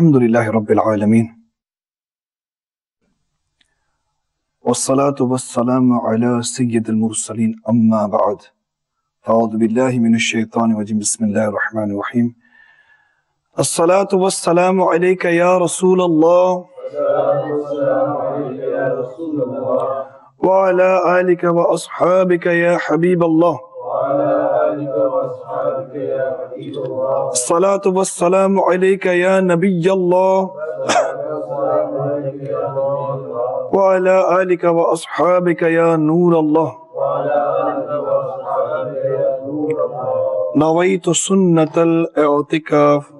Alhamdulillah Rabbil Alameen. والصلو والسلام على المرسلین اما بعد فاعوذ باللہ من الشیطان الرجیم بسم اللہ الرحمن الرحیم الصلاة والسلام علیک یا رسول اللہ وعلى آلك وأصحابك يا حبيب الله الصلاة والسلام عليك يا نبي الله وعلى آلك وأصحابك يا نور الله نويت سنة الاعتكاف.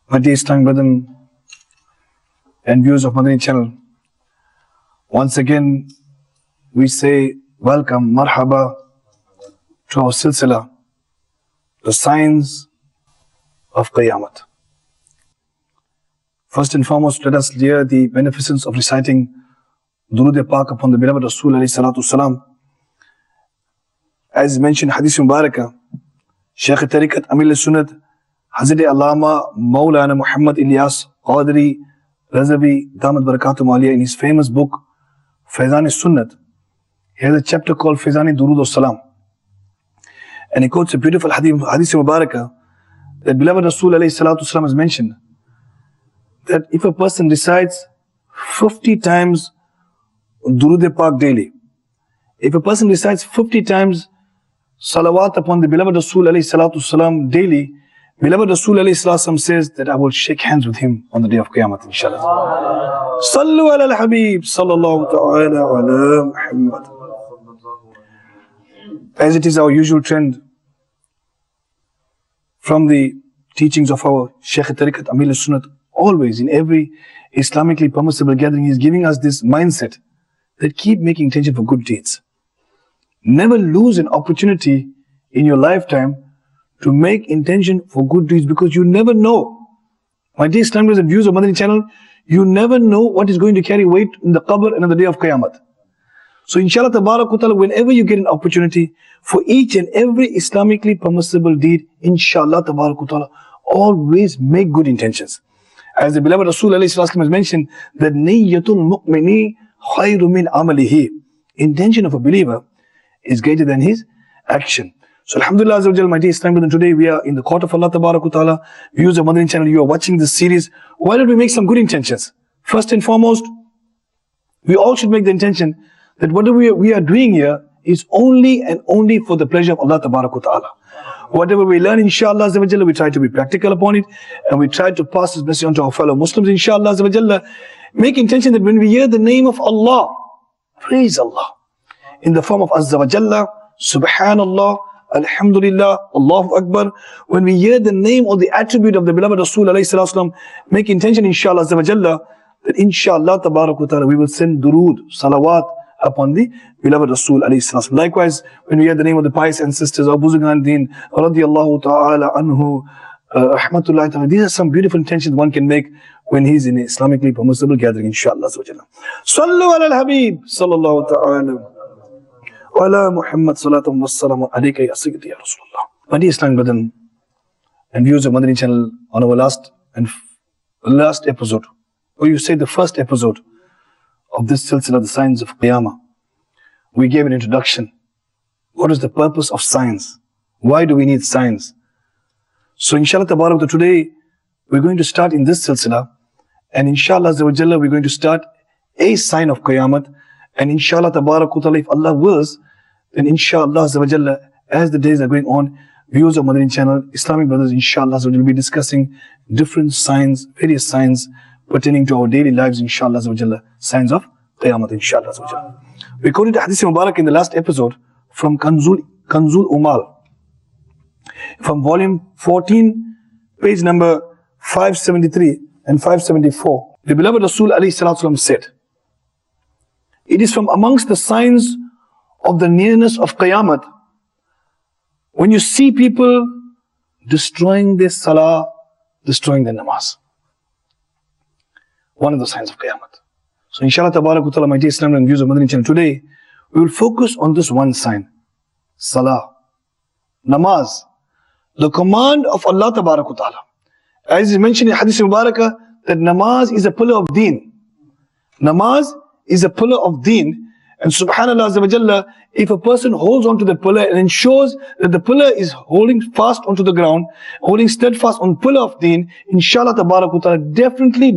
My dear Islamic brethren and viewers of Madani channel, once again we say welcome, marhaba to our silsila, the signs of Qiyamah. First and foremost, let us hear the beneficence of reciting Durood Pak upon the beloved Rasul alayhi salatu salam. As mentioned, Hadith Mubarakah, Shaykh Tariqat Amil Sunnat, Hazrat Allama Maulana Muhammad Ilyas Qadri Razavi Damat Barakatum Aliyah, in his famous book Faizan Sunnat, he has a chapter called Faizan Durood Salam. And he quotes a beautiful Hadith Mubarakah that beloved Rasul alayhi salatu salam has mentioned that if a person recites 50 times Durood Pak daily, if a person recites 50 times salawat upon the beloved Rasul alayhi salatu salam daily, beloved Rasul alayhi salatu salam says that I will shake hands with him on the day of Qiyamah, inshallah. Sallu ala الحبيب sallallahu ta'ala ala محمد. As it is our usual trend from the teachings of our Shaykh Tariqat Amil Sunnat, always in every Islamically permissible gathering, he is giving us this mindset that keep making intention for good deeds. Never lose an opportunity in your lifetime to make intention for good deeds, because you never know. My dear Islamic and viewers of Madani channel, you never know what is going to carry weight in the qabr and on the day of Qiyamah. So inshallah tabarak, whenever you get an opportunity for each and every Islamically permissible deed, inshallah tabarak, always make good intentions. As the beloved Rasul alayhi salatu has mentioned, that niyyatul mu'mini khayru min amalihi, intention of a believer is greater than his action. So alhamdulillah, my dear Islamic brethren, today we are in the court of Allah tabarak ta'ala. Viewers of Madani channel, you are watching this series. Why don't we make some good intentions? First and foremost, we all should make the intention that whatever we are doing here is only and only for the pleasure of Allah tabarak ta'ala. Whatever we learn, inshallah, we try to be practical upon it, and we try to pass this message on to our fellow Muslims, inshallah. Make intention that when we hear the name of Allah, praise Allah in the form of Azza wa Jalla, Subhanallah, Alhamdulillah, Allahu Akbar. When we hear the name or the attribute of the beloved Rasul alayhi salatu, make intention, inshallah, Azza wa Jalla, that inshallah tabarak wa ta'ala we will send durood, salawat upon the beloved Rasul alayhi salatu. Likewise, when we hear the name of the pious ancestors of Muzakaray radiyallahu ta'ala anhu, rahmatullahi ta'ala, these are some beautiful intentions one can make when he's in an Islamically permissible gathering, inshallah. Sallu ala الحبيب sallallahu ta'ala wala Muhammad salatu wassalamu alayka ya sayyidi ya Rasulullah. My dear Islamic brethren and viewers of Madani channel, on our last episode, or you say the first episode of this silsila, the signs of Qiyamah, we gave an introduction. What is the purpose of signs? Why do we need signs? So inshallah tabarak, today we're going to start in this silsila, and inshallah we're going to start a sign of Qiyamah, and inshallah tabarak, if Allah wills, then inshallah as the days are going on, viewers of Madani channel, Islamic brothers, inshallah will be discussing different signs, various signs pertaining to our daily lives, inshallah, signs of Qiyamah, inshallah. We quoted Hadith Mubarak in the last episode from Kanzul Umal, from volume 14, page number 573 and 574. The beloved Rasul alayhi salatu said, it is from amongst the signs of the nearness of Qiyamah when you see people destroying their salah, destroying their namaz. One of the signs of Qiyamah. So inshallah tabarak ta'ala, my dear Islam and views of Madani channel, today we will focus on this one sign, salah, namaz. the command of Allah Ta'ala. As is mentioned in Hadith Mubarakah, that namaz is a pillar of deen. Namaz is a pillar of deen. And subhanallah azza wa jalla, if a person holds on to the pillar and ensures that the pillar is holding fast onto the ground, holding steadfast on pillar of deen, inshallah ta'ala, definitely,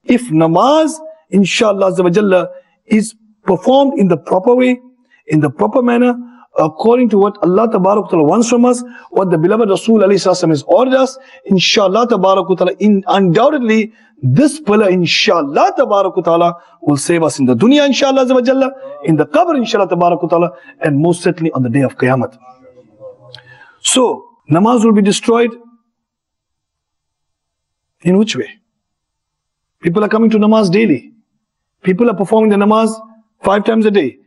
if namaz, inshallah azza wa jalla, is performed in the proper way, in the proper manner, according to what Allah Ta'ala wants from us, what the beloved Rasul has ordered us, inshallah Ta'ala, undoubtedly, this pillar, inshallah Ta'ala, will save us in the dunya, inshallah, in the qabr, inshallah Ta'ala, and most certainly on the day of Qiyamah. So, namaz will be destroyed. In which way? People are coming to namaz daily. People are performing the namaz 5 times a day.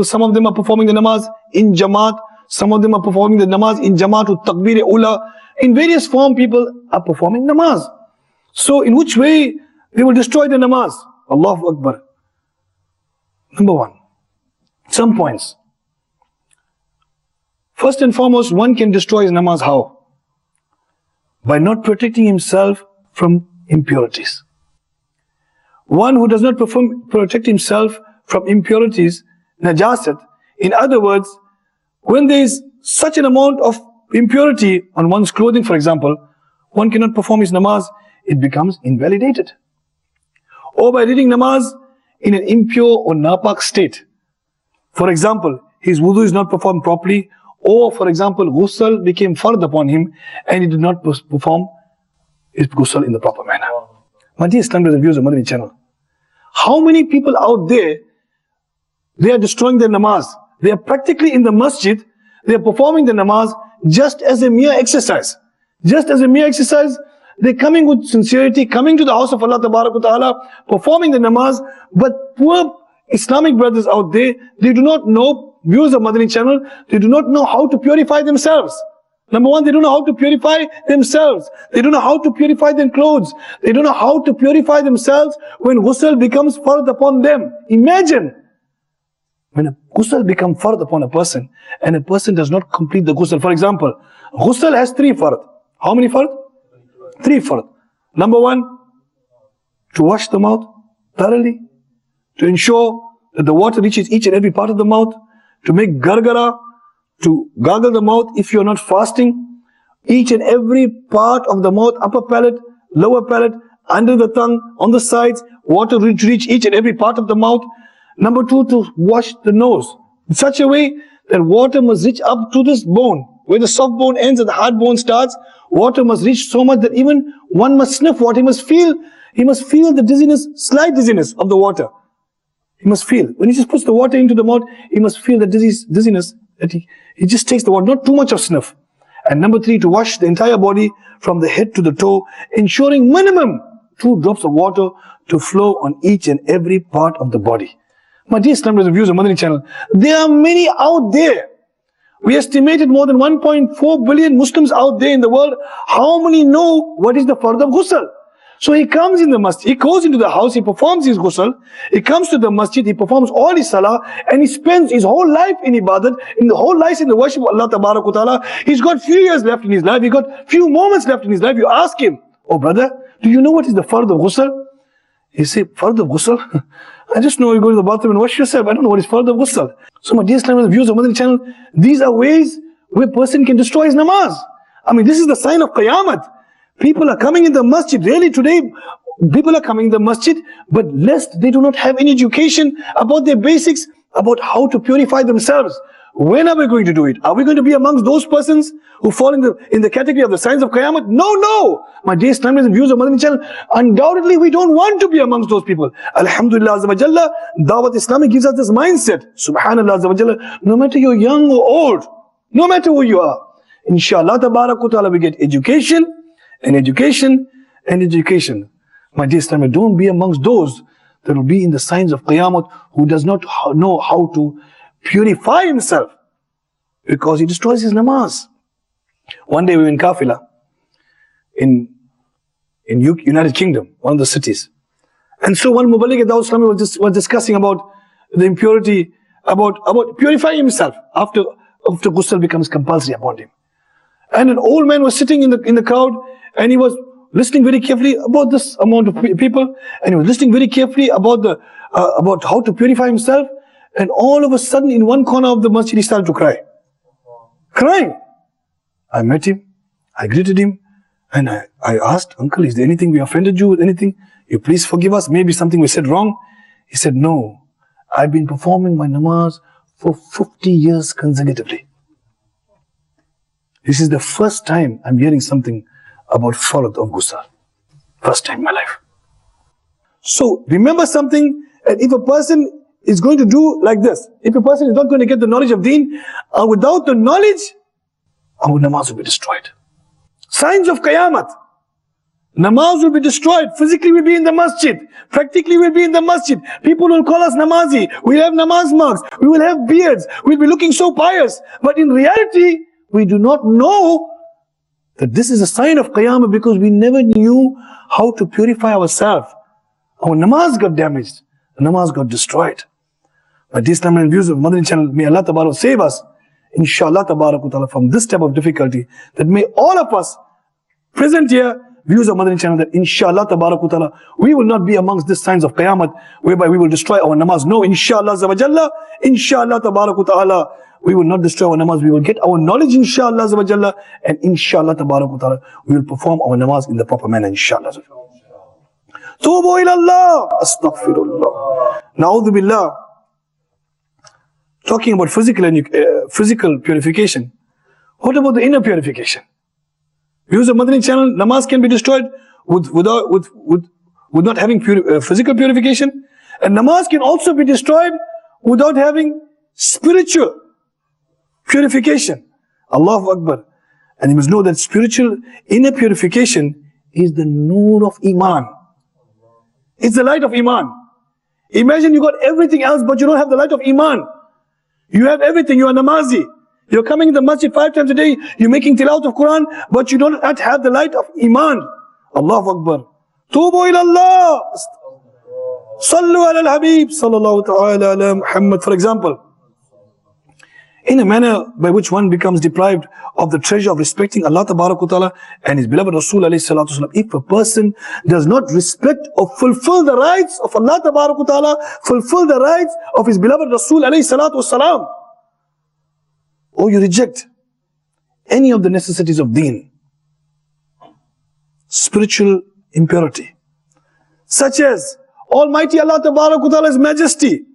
Some of them are performing the namaz in jamaat. Some of them are performing the namaz in jamaat with takbir ula. In various form, people are performing namaz. So, in which way they will destroy the namaz? Allahu Akbar. Number 1, some points. First and foremost, one can destroy his namaz how? By not protecting himself from impurities. One who does not protect himself from impurities, najasat, in other words, when there is such an amount of impurity on one's clothing, for example, one cannot perform his namaz, it becomes invalidated. Or by reading namaz in an impure or napak state. For example, his wudu is not performed properly, or for example, ghusl became fard upon him and he did not perform his ghusl in the proper manner. My dear Islam brothers and viewers of Madani channel, how many people out there, they are destroying their namaz. They are practically in the masjid, they are performing the namaz just as a mere exercise. Just as a mere exercise, they're coming with sincerity, coming to the house of Allah Ta'ala, performing the namaz. But poor Islamic brothers out there, they do not know, viewers of Madani channel, they do not know how to purify themselves. Number 1, they don't know how to purify themselves. They don't know how to purify their clothes. They don't know how to purify themselves when ghusl becomes fard upon them. Imagine, when a ghusl becomes fard upon a person, and a person does not complete the ghusl. For example, ghusl has 3 fard. How many fard? 3 fard. Number 1, to wash the mouth thoroughly, to ensure that the water reaches each and every part of the mouth, to make gargara, to gargle the mouth if you are not fasting, each and every part of the mouth, upper palate, lower palate, under the tongue, on the sides, water reach each and every part of the mouth. Number 2, to wash the nose in such a way that water must reach up to this bone, where the soft bone ends and the hard bone starts. Water must reach so much that even one must sniff water. He must feel the dizziness, slight dizziness of the water. He must feel. When he just puts the water into the mouth, he must feel the dizziness, that he just takes the water, not too much of sniff. And number 3, to wash the entire body from the head to the toe, ensuring minimum 2 drops of water to flow on each and every part of the body. My dear Islam brothers and viewers of Madani channel, there are many out there. We estimated more than 1.4 billion Muslims out there in the world. How many know what is the fard of ghusl? So he comes in the masjid, he goes into the house, he performs his ghusl, he comes to the masjid, he performs all his salah, and he spends his whole life in ibadat, in the whole life in the worship of Allah Ta'ala. He's got few years left in his life, he got few moments left in his life. You ask him, oh brother, do you know what is the fard of ghusl? He say, fard of ghusl? I just know you go to the bathroom and wash yourself. I don't know what is fard of ghusl. So my dear Islam viewers of Madani channel, these are ways where a person can destroy his namaz. I mean, this is the sign of Qiyamah. People are coming in the masjid. Really today, people are coming in the masjid, but lest they do not have any education about their basics, about how to purify themselves. When are we going to do it? Are we going to be amongst those persons who fall in the category of the signs of Qiyamah? No. My dear Islamic and viewers of Madani channel, undoubtedly we don't want to be amongst those people. Alhamdulillah Azza wa Jalla, Dawat Islamic gives us this mindset. Subhanallah Azza wa Jalla, no matter you're young or old, no matter who you are, inshallah Ta'ala we get education, and education, and education. My dear Islamic, don't be amongst those that will be in the signs of Qiyamah who does not know how to purify himself, because he destroys his namaz. One day we were in Kafila in United Kingdom, one of the cities, and so one Mubaligh at Dawah Islami was discussing about the impurity, about purifying himself after after ghusl becomes compulsory upon him. And an old man was sitting in the crowd, and he was listening very carefully about this amount of people, and he was listening very carefully about how to purify himself. And all of a sudden, in one corner of the masjid, he started to cry. Crying. I met him, I greeted him, and I asked, "Uncle, is there anything we offended you with? Anything? You please forgive us, maybe something we said wrong." He said, "No, I've been performing my namaz for 50 years consecutively. This is the first time I'm hearing something about farad of ghusl. First time in my life." So remember something, that if a person is going to do like this, if a person is not going to get the knowledge of deen, without the knowledge, our namaz will be destroyed. Signs of Qiyamah. Namaz will be destroyed. Physically we'll be in the masjid. Practically we'll be in the masjid. People will call us namazi. We'll have namaz marks. We will have beards. We'll be looking so pious. But in reality, we do not know that this is a sign of Qiyamah, because we never knew how to purify ourselves. Our namaz got damaged. The namaz got destroyed. But these Islamic views of Madani channel, may Allah Tabarak save us, inshallah Tabarak Ta'ala, from this type of difficulty. That may all of us present here, viewers of Madani channel, that inshallah Tabarak Ta'ala, we will not be amongst these signs of Qiyamah, whereby we will destroy our namaz. No, inshallah Zawajalla, inshallah Tabarak Ta'ala, we will not destroy our namaz. We will get our knowledge, inshallah Zawajalla, and inshallah Tabarak Ta'ala, we will perform our namaz in the proper manner, inshallah. Tubu ila Allah, astaghfirullah. Na'udhu billah. Talking about physical purification, what about the inner purification? Viewers of Madani channel, namaz can be destroyed with not having physical purification, and namaz can also be destroyed without having spiritual purification. Allahu Akbar. And you must know that spiritual inner purification is the noor of Iman. It's the light of Iman. Imagine you got everything else, but you don't have the light of Iman. You have everything, you are namazi. You're coming in the masjid 5 times a day, you're making tilawat of Quran, but you don't have the light of Iman. Allahu Akbar. Tubu ila Allah. Sallu al-habib, sallallahu ta'ala ala Muhammad. For example, in a manner by which one becomes deprived of the treasure of respecting Allah Ta'ala and His beloved Rasul alayhi salatu wasalam, if a person does not respect or fulfill the rights of Allah Ta'ala, fulfill the rights of His beloved Rasul alayhi salatu wasalam, or you reject any of the necessities of deen, spiritual impurity, such as Almighty Allah Ta'ala's majesty,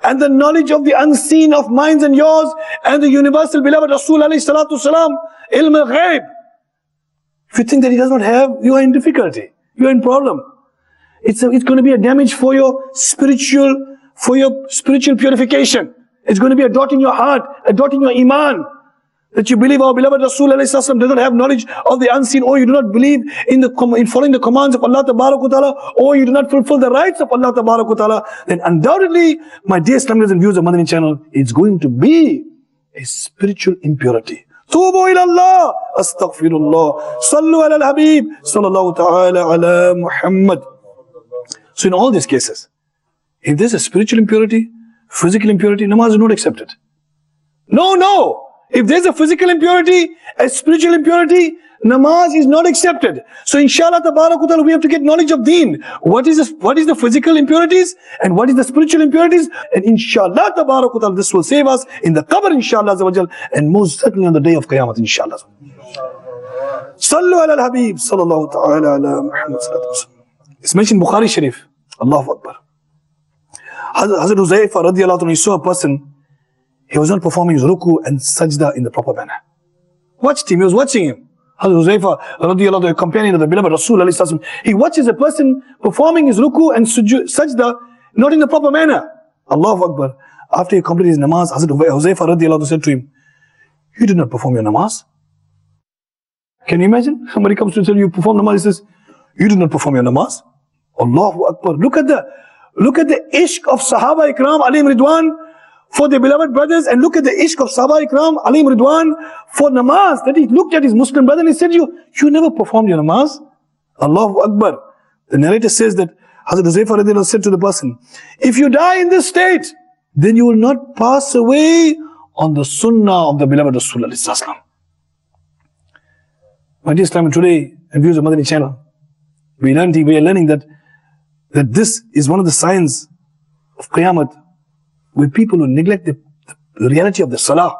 and the knowledge of the unseen of minds and yours, and the universal beloved Rasul alayhi salatu salam, ilm al-ghaib. If you think that he does not have, you are in difficulty, you are in problem. It's going to be a damage for your spiritual purification. It's going to be a dot in your heart, a dot in your iman, that you believe our beloved Rasul alayhi salatu salam does not have knowledge of the unseen, or you do not believe in following the commands of Allah Ta'ala, or you do not fulfill the rights of Allah Ta'ala, then undoubtedly, my dear Islamic and viewers of Madani channel, it's going to be a spiritual impurity. Tubu ila Allah, astaghfirullah, sallu ala al-habib, sallallahu ta'ala ala Muhammad. So in all these cases, if there's a spiritual impurity, physical impurity, namaz is not accepted. No. If there's a physical impurity, a spiritual impurity, namaz is not accepted. So inshallah Ta'ala, we have to get knowledge of deen. What is the physical impurities and what is the spiritual impurities? And inshallah Ta'ala, this will save us in the qabr, inshallah, and most certainly on the day of Qiyamah, inshallah. Sallu ala al-habib, sallallahu ta'ala ala Muhammad. It's mentioned Bukhari Sharif. Allahu Akbar. Hazrat Huzaifa radiallahu anhu, he saw a person, he was not performing his ruku and sajda in the proper manner. Watched him, he was watching him. Hazrat Huzaifa radiallahu anhu, a companion of the beloved Rasul alayhi salatu wasalam, he watches a person performing his ruku and sajda not in the proper manner. Allahu Akbar. After he completed his namaz, Hazrat Huzaifa radiallahu anhu said to him, "You did not perform your namaz." Can you imagine? Somebody comes to tell you perform namaz, he says, "You did not perform your namaz." Allahu Akbar. Look at the ishq of Sahaba Ikram alayhim Ridwan for their beloved brothers, and look at the ishq of Sahaba Ikram alayhim Ridwan for namaz, that he looked at his Muslim brother and he said, you never performed your namaz. Allahu Akbar. The narrator says that Hazrat Huzaifa said to the person, "If you die in this state, then you will not pass away on the sunnah of the beloved Rasulullah. My dear Islam, today, and viewers of Madani channel, we are learning that this is one of the signs of Qiyamah, where people will neglect the reality of the salah.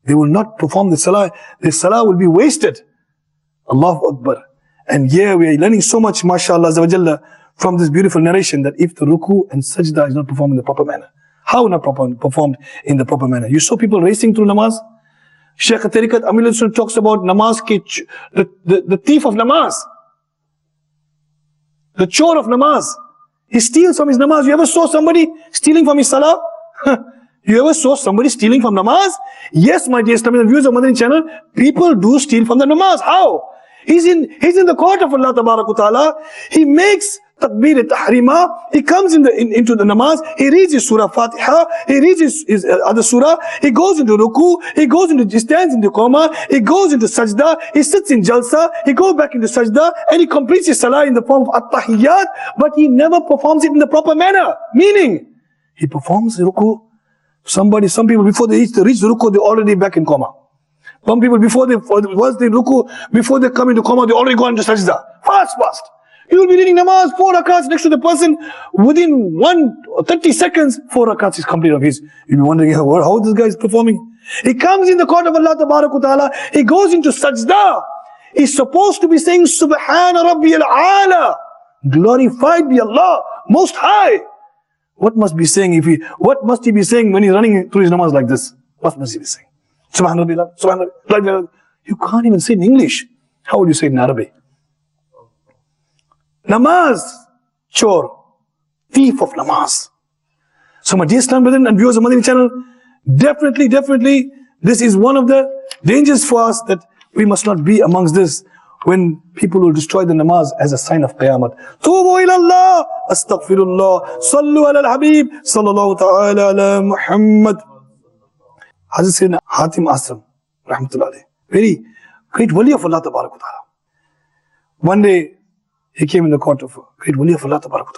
They will not perform the salah. The salah will be wasted. Allahu Akbar. And here we are learning so much, mashallah, from this beautiful narration, that if the ruku and sajda is not performed in the proper manner. How not performed in the proper manner? You saw people racing through namaz. Shaykh Tariqat Amil Sunnah talks about namaz, the thief of namaz, the chore of namaz. He steals from his namaz. You ever saw somebody stealing from his salah? You ever saw somebody stealing from namaz? Yes, my dear Islamic viewers of Madani channel, people do steal from the namaz. How? He's in the court of Allah Ta'ala. He makes takbir tahrima. He comes into the namaz. He reads his surah Fatiha. He reads his other surah. He goes into ruku. He stands in the qama. He goes into sajda. He sits in jalsa. He goes back into sajda, and he completes his salah in the form of at-tahiyyat. But he never performs it in the proper manner. Meaning, he performs ruku. Some people before they reach the ruku, they're already back in qama. Some people before they come into qama, they already go into sajda. Fast. You will be reading namaz, 4 rakats next to the person. Within 30 seconds, 4 rakats is complete of his. You'll be wondering how this guy is performing. He comes in the court of Allah Ta'ala. He goes into sajda. He's supposed to be saying, Subhana Rabbiyal Ala. Glorified be Allah, Most High. What must he be saying when he's running through his namaz like this? What must he be saying? Subhanallah, Subhanallah. You can't even say in English. How would you say it in Arabic? Namaz, chore, thief of namaz. So my dear Islam brethren and viewers of Madani channel, definitely, this is one of the dangers for us, that we must not be amongst this, when people will destroy the namaz as a sign of Qiyamah. Tubu ila Allah, astaghfirullah, sallu ala الحبيب, sallallahu ta'ala ala محمد. Hazrat Hatim Asram, rahmatullah alayhi, very great wali of Allah ta'ala. One day, he came in the court of a great wali of Allah ta'ala,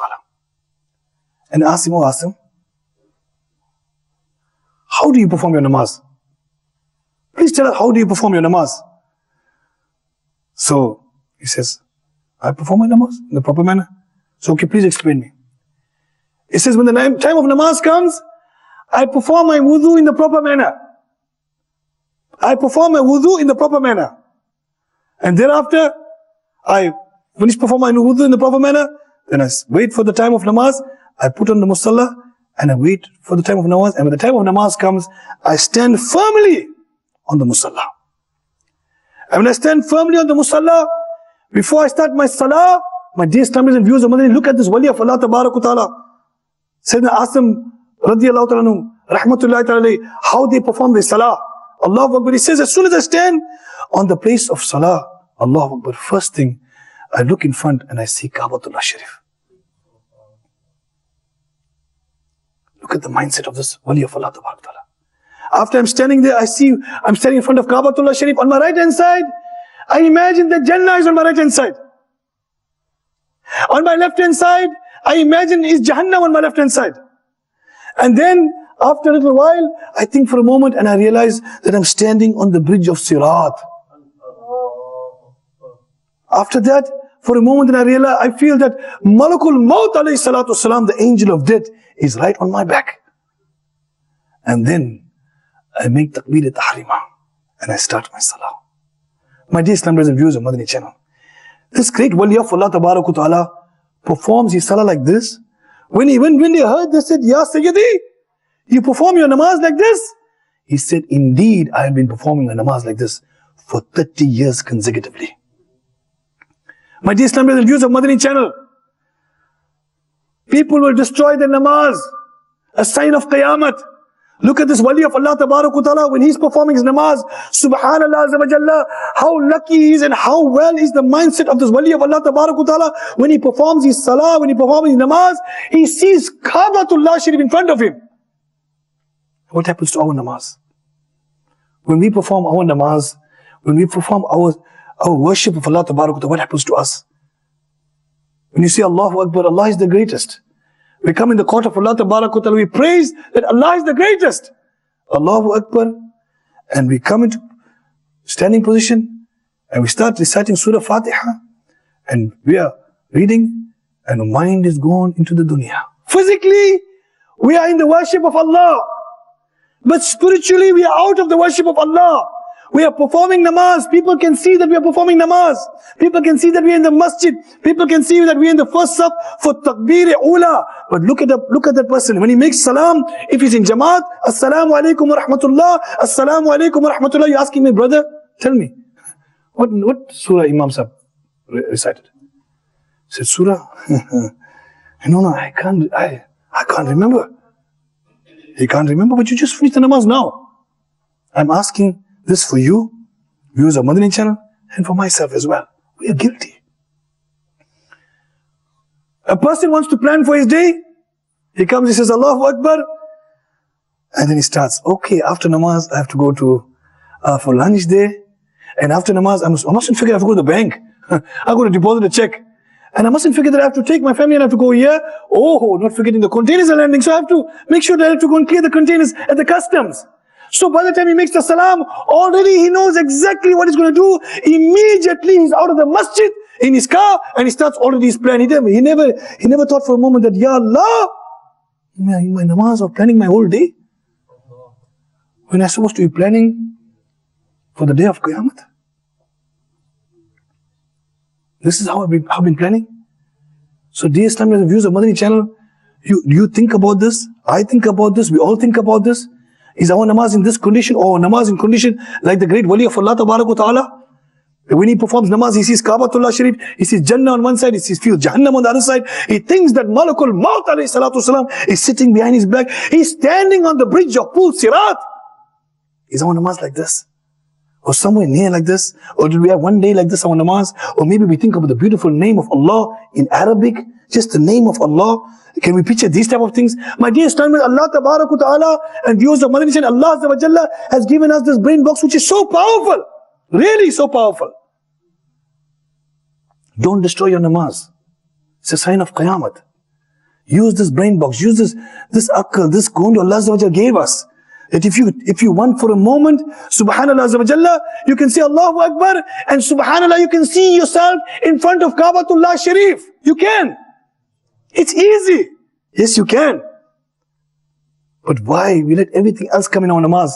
and asked him, how do you perform your namaz? Please tell us, how do you perform your namaz? So, he says, I perform my namaz in the proper manner. So, okay, please explain me. He says, when the time of namaz comes, I perform my wudu in the proper manner. And thereafter, I finish performing my wudu in the proper manner. Then I wait for the time of namaz. I put on the musalla, and I wait for the time of namaz. And when the time of namaz comes, I stand firmly on the musalla. And when I stand firmly on the musalla, before I start my salah, my dear Islamic and viewers of Madani, look at this wali of Allah Ta'ala. Sayyidina Azim radiyallahu ta'ala, rahmatullahi ta'ala, how they perform their salah. Allahu Akbar. He says, as soon as I stand on the place of salah, Allahu Akbar, first thing, I look in front and I see Kaabatullah Sharif. Look at the mindset of this wali of Allah Ta'ala. After I'm standing there, I'm standing in front of Kaabatullah Sharif. On my right hand side, I imagine that Jannah is on my right hand side. On my left hand side, I imagine is Jahannam on my left hand side. And then, after a little while, I think for a moment and I realize that I'm standing on the bridge of Sirat. After that, for a moment and I realize, I feel that Malakul Maut alayhi salatu wasalam, the angel of death, is right on my back. And then, I make takbir tahrima and I start my salah. My dear Islam brothers and viewers of Madani channel, this great wali of Allah Ta'ala performs his salah like this. When they heard, they said, Ya Sayyidi, you perform your namaz like this? He said, indeed, I have been performing a namaz like this for 30 years consecutively. My dear Islam brothers and viewers of Madani channel, people will destroy their namaz, a sign of Qiyamah. Look at this wali of Allah Ta'ala when he's performing his namaz. Subhanallah Azza wa Jalla, how lucky he is and how well is the mindset of this wali of Allah Ta'ala. When he performs his salah, when he performs his namaz, he sees Kaabatullah Sharif in front of him. What happens to our namaz? When we perform our namaz, when we perform our worship of Allah Ta'ala, what happens to us? When you say Allahu Akbar, Allah is the greatest. We come in the court of Allah Ta'ala, we praise that Allah is the greatest. Allahu Akbar, and we come into standing position, and we start reciting Surah Fatiha, and we are reading, and our mind is gone into the dunya. Physically, we are in the worship of Allah, but spiritually we are out of the worship of Allah. We are performing namaz. People can see that we are performing namaz. People can see that we are in the masjid. People can see that we are in the first saf for takbir ula. But look at that person. When he makes salam, if he's in jamaat, assalamu alaikum wa rahmatullah, assalamu alaikum wa rahmatullah. You're asking me, brother, tell me, what surah Imam Sahib recited? He said, surah? No, I can't remember. He can't remember, but you just finished the namaz now. I'm asking this for you, viewers of Madani channel, and for myself as well. We are guilty. A person wants to plan for his day. He comes, he says, Allahu Akbar. And then he starts, okay, after namaz, I have to go to for lunch there. And after namaz, I mustn't forget I have to go to the bank. I go to deposit a check. And I mustn't forget that I have to take my family and I have to go here. Oh, not forgetting the containers are landing. So I have to make sure that I have to go and clear the containers at the customs. So by the time he makes the salam, already he knows exactly what he's going to do. Immediately he's out of the masjid, in his car, and he starts already his plan. He never thought for a moment that, Ya Allah, in my namaz or planning my whole day, when I'm supposed to be planning for the day of Qiyamah. This is how I've been planning. So dear Islamic views of Madani channel, you think about this, I think about this, we all think about this. Is our namaz in this condition, or namaz in condition like the great wali of Allah Ta'ala? When he performs namaz, he sees Kaabatullah Sharif, he sees Jannah on one side, he sees Jahannam on the other side. He thinks that Malakul Maut alayhi salatu wasalam is sitting behind his back. He's standing on the bridge of Pul Sirat. Is our namaz like this? Or somewhere near like this? Or did we have one day like this, our namaz? Or maybe we think about the beautiful name of Allah in Arabic, just the name of Allah. Can we picture these type of things? My dear Islamic, Allah Ta'ala and viewers of Madani, Allah Azza wa Jalla has given us this brain box which is so powerful. Really so powerful. Don't destroy your namaz. It's a sign of Qiyamah. Use this brain box, use this akal, this gundu Allah Azza wa Jalla gave us. That if you want for a moment, Subhanallah Azza wa Jalla, you can say Allahu Akbar, and Subhanallah, you can see yourself in front of Kaabatullah Sharif. You can. It's easy. Yes, you can. But why we let everything else come in our namaz?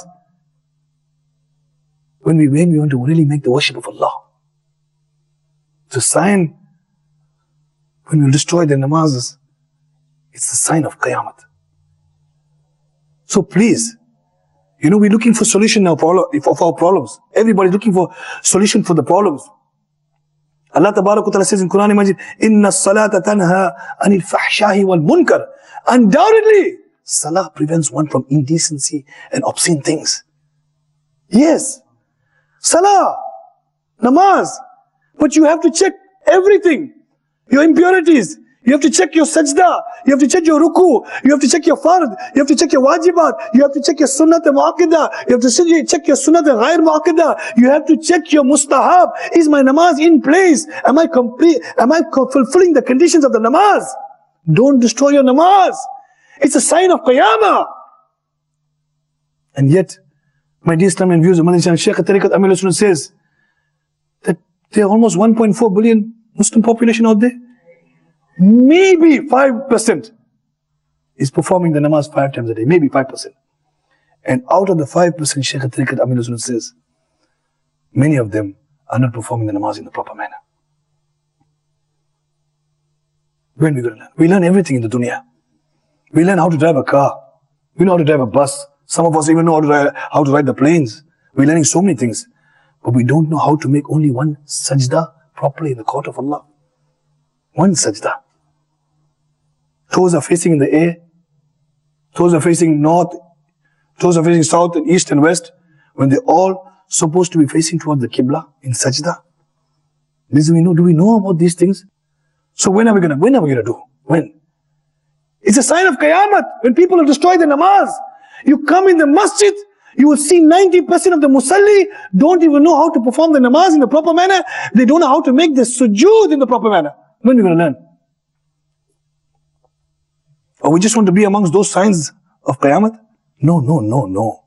When we want to really make the worship of Allah. It's a sign, when we destroy the namazes, it's a sign of Qiyamah. So please, we're looking for solution now of our problems. Everybody's looking for solution for the problems. Allah Ta'ala says in Quran Majid, Inna salata tanha anil fahshahi wal munkar. Undoubtedly, salah prevents one from indecency and obscene things. Yes, salah, namaz. But you have to check everything. Your impurities. You have to check your sajda. You have to check your ruku. You have to check your fard. You have to check your wajibat. You have to check your sunnat mu'akkada. You have to check your sunnat ghair mu'akkada. You have to check your mustahab. Is my namaz in place? Am I fulfilling the conditions of the namaz? Don't destroy your namaz. It's a sign of Qiyamah. And yet, my dear Islamic viewers of Madani, Shaykh Tariqat Amir al-Sunnah says that there are almost 1.4 billion Muslim population out there. Maybe 5% is performing the namaz 5 times a day. Maybe 5%. And out of the 5%, Shaykh Tariqat Amir al-Sunnah says, many of them are not performing the namaz in the proper manner. When we going to learn? We learn everything in the dunya. We learn how to drive a car. We know how to drive a bus. Some of us even know how to ride the planes. We're learning so many things. But we don't know how to make only one sajda properly in the court of Allah. One sajda. Toes are facing in the air. Toes are facing north. Toes are facing south and east and west. When they're all supposed to be facing towards the Qibla in sajda. Do we know about these things? So when are we gonna do? When? It's a sign of Qiyamah. When people have destroyed the namaz. You come in the masjid, you will see 90% of the musalli don't even know how to perform the namaz in the proper manner. They don't know how to make the sujood in the proper manner. When are we going to learn? Or we just want to be amongst those signs of Qiyamah? No.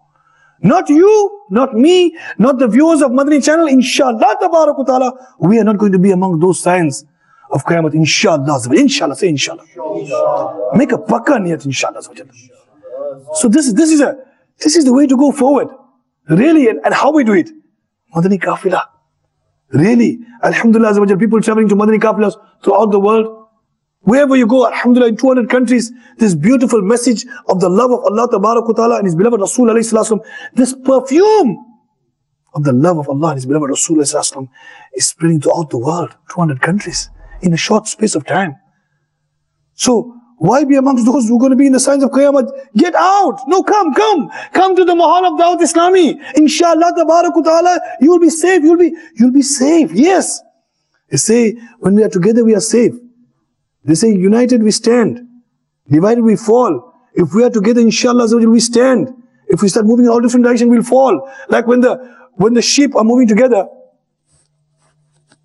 Not you, not me, not the viewers of Madani channel. Inshallah tabarak wa ta'ala, we are not going to be among those signs of Qiyamah. Inshallah. Inshallah. Say inshallah. Make a pakka niyat, inshallah. So this is the way to go forward. Really, and how we do it? Madani Kafila. Really, alhamdulillah, people traveling to Madani Kafilas throughout the world. Wherever you go, alhamdulillah, in 200 countries, this beautiful message of the love of Allah tabarak wa ta'ala and His beloved Rasul alayhi salatu, this perfume of the love of Allah and His beloved Rasul alayhi salatu is spreading throughout the world, 200 countries, in a short space of time. So, why be amongst those who are going to be in the signs of Qiyamah? Get out! No, come to the Mahal of Dawat Islami. Inshallah tabarak wa ta'ala, you will be safe, you'll be safe, yes. They say, when we are together, we are safe. They say, united we stand, divided we fall. If we are together, inshallah, we stand. If we start moving in all different directions, we'll fall. Like when the sheep are moving together,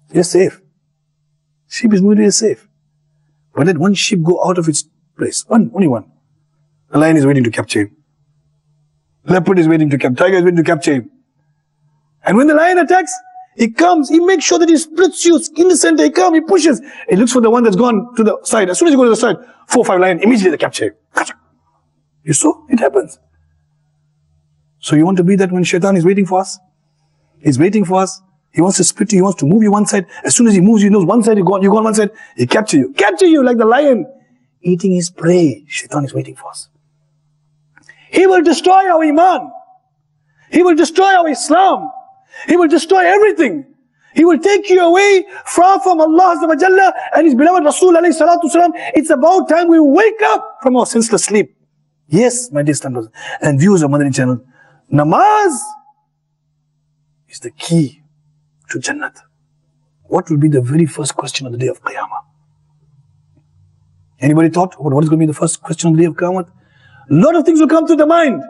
they're safe. Sheep is moving, they're safe. But let one sheep go out of its place. Only one. The lion is waiting to capture him. Leopard is waiting to capture him. Tiger is waiting to capture him. And when the lion attacks, he comes, he makes sure that he splits you in the center, he comes, he pushes. He looks for the one that's gone to the side. As soon as you go to the side, 4 or 5 lions, immediately they capture him. You saw? It happens. So you want to be that when shaitan is waiting for us? He's waiting for us. He wants to split you, he wants to move you one side. As soon as he moves you, he knows one side, you go on one side, he capture you like the lion eating his prey. Shaitan is waiting for us. He will destroy our iman. He will destroy our Islam. He will destroy everything. He will take you away far from Allah Azza wa Jalla and His beloved Rasul alayhi salatu wasalam. It's about time we wake up from our senseless sleep. Yes, my dear brothers and viewers of Madani channel, Namaz is the key to Jannat. What will be the very first question on the day of Qiyamah? Anybody thought what is going to be the first question on the day of Qiyamah? A lot of things will come to the mind.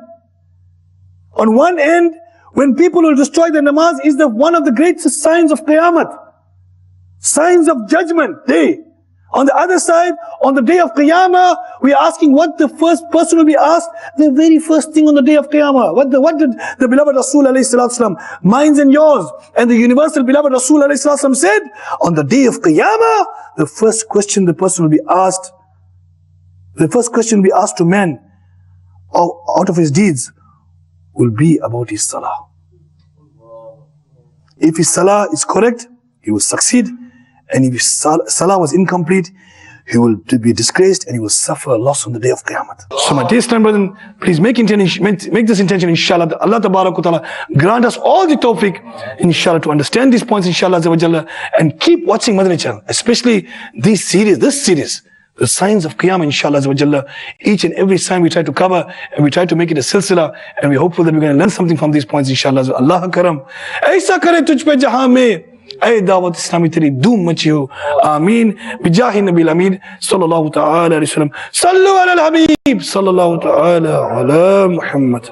On one end, when people will destroy the namaz is one of the greatest signs of Qiyamah. Signs of judgment day. On the other side, on the day of Qiyamah, we are asking what the first person will be asked. The very first thing on the day of Qiyamah. What did the beloved Rasul alayhi salatu wasalam, mines and yours, and the universal beloved Rasul alayhi salatu wasalam said, on the day of Qiyamah, the first question the person will be asked, to man, out of his deeds, will be about his salah. If his salah is correct, he will succeed. And if his salah was incomplete, he will be disgraced and he will suffer loss on the day of Qiyamah. So my dear Islam brethren, please make this intention, inshallah, Allah tabarak wa ta'ala grant us all the tawfiq, inshallah, to understand these points, inshallah, and keep watching Madani channel, especially this series, the signs of Qiyamah, inshallah. Each and every sign we try to cover, and we try to make it a silsila, and we're hopeful that we're going to learn something from these points, inshallah. Allah karam. Aisa kare tujh pe jahan mein, ay dawat islami teri doom machi ho. Ameen. Bijahi nabil ameen. Sallallahu ta'ala alayhi wa sallam. Sallu ala al-habib. Sallallahu ta'ala ala Muhammad.